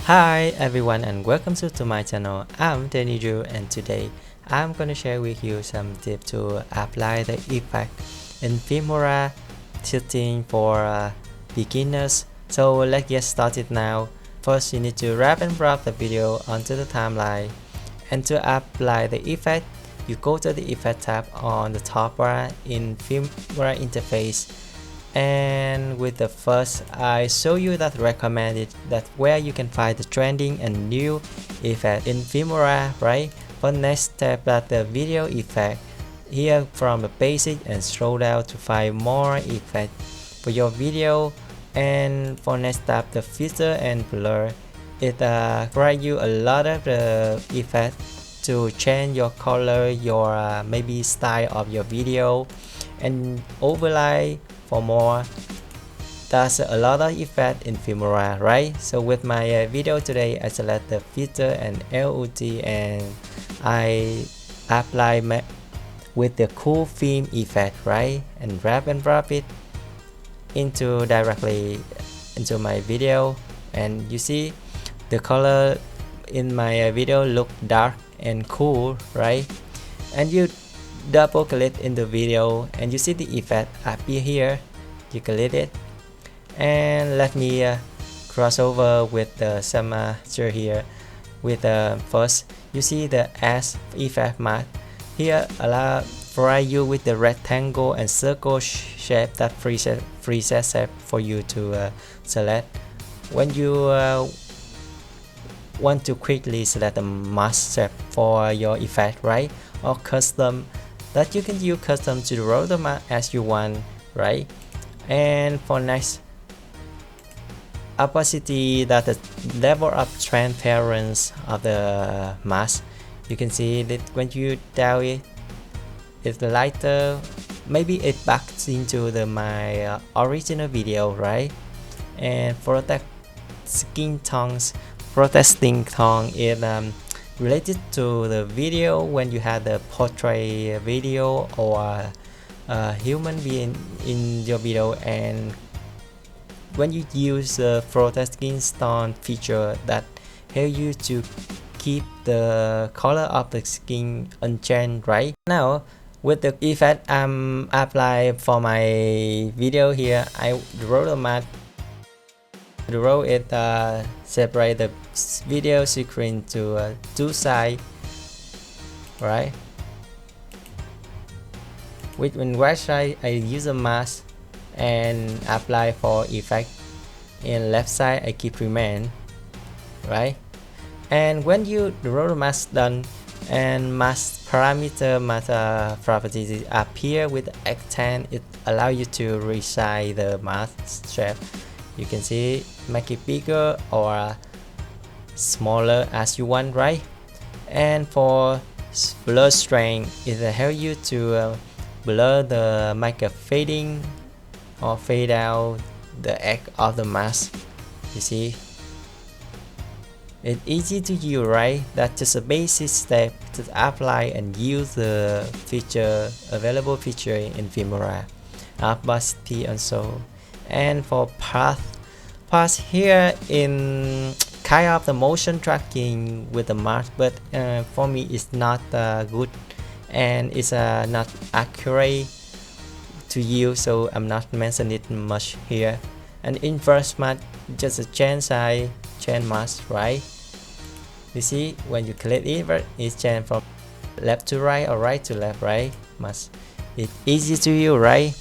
Hi everyone and welcome to my channel. I'm Danny Drew and today I'm gonna share with you some tips to apply the effect in Filmora tilting for beginners. So let's get started now. First you need to drag and drop the video onto the timeline, and to apply the effect you go to the effect tab on the top bar in Filmora interface. And with the first I show you that recommended that where you can find the trending and new effect in Filmora, right? For next step that the video effect, here from the basic and scroll down to find more effect for your video. And for next step the filter and blur, it provide you a lot of the effect to change your color, your maybe style of your video, and overlay for more. That's a lot of effect in Filmora, right? So with my video today I select the filter and LUT and I apply with the cool theme effect, right? And drag and drop it into directly into my video, and you see the color in my video look dark and cool, right? And you double click in the video and you see the effect appear here. You click it and let me cross over with some texture here. With first you see the S effect mask here, allow provide you with the rectangle and circle shape that preset shape for you to select when you want to quickly select the mask shape for your effect, right? Or custom, that you can use custom to roll the mask as you want, right? And for next opacity, that the level of transparency of the mask, you can see that when you down it, it's lighter, maybe it backs into the my original video, right? And for the skin tones, protesting tone is related to the video when you had the portrait video or a human being in your video, and when you use the protesting tone feature that help you to keep the color of the skin unchanged, right? Now with the effect I'm apply for my video here, I draw the mask. The row it separate the video sequence to two sides, right? With on right side I use a mask and apply for effect, in left side I keep remain, right? And when you draw the mask done and mask parameter properties appear with X10, it allow you to resize the mask shape. You can see make it bigger or smaller as you want, right? And for blur strength, it will help you to blur the make a fading or fade out the edge of the mask. You see, it's easy to use, right? That's just a basic step to apply and use the feature available feature in Filmora. Opacity also. And for path here in kind of the motion tracking with the mask, but for me it's not good and it's not accurate to use, so I'm not mentioning it much here. And inverse mask, just a change mask, right? You see when you click it, it's change from left to right or right to left, right? Mask, it's easy to use, right?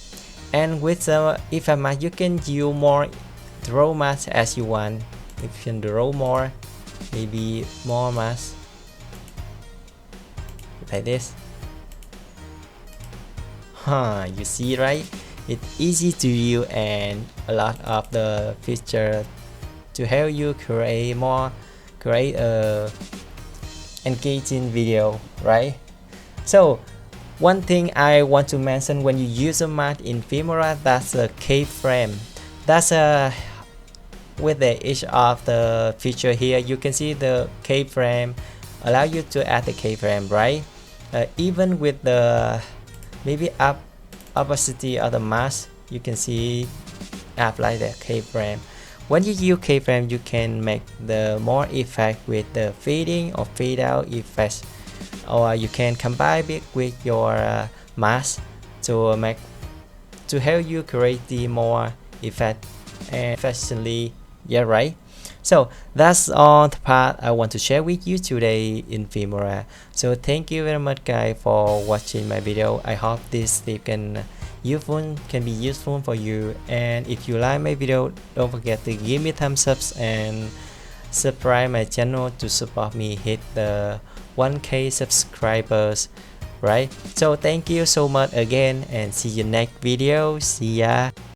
And with the effect mask you can use more draw mask as you want. You can draw more, maybe more mask like this. You see, right? It's easy to use and a lot of the feature to help you create a engaging video, right? So one thing I want to mention when you use a mask in Filmora, that's a keyframe. That's a with each of the feature here, you can see the keyframe allow you to add the keyframe, right? Even with the maybe opacity of the mask, you can see apply the keyframe. when you use keyframe, you can make the more effect with the fading or fade out effects, or you can combine it with your mask to help you create the more effect and efficiently. Yeah, right. So that's all the part I want to share with you today in Filmora. So thank you very much guys for watching my video. I hope this tip can be useful for you, and if you like my video, don't forget to give me thumbs up and subscribe my channel to support me hit the 1k subscribers, right? So thank you so much again, and see you next video. See ya.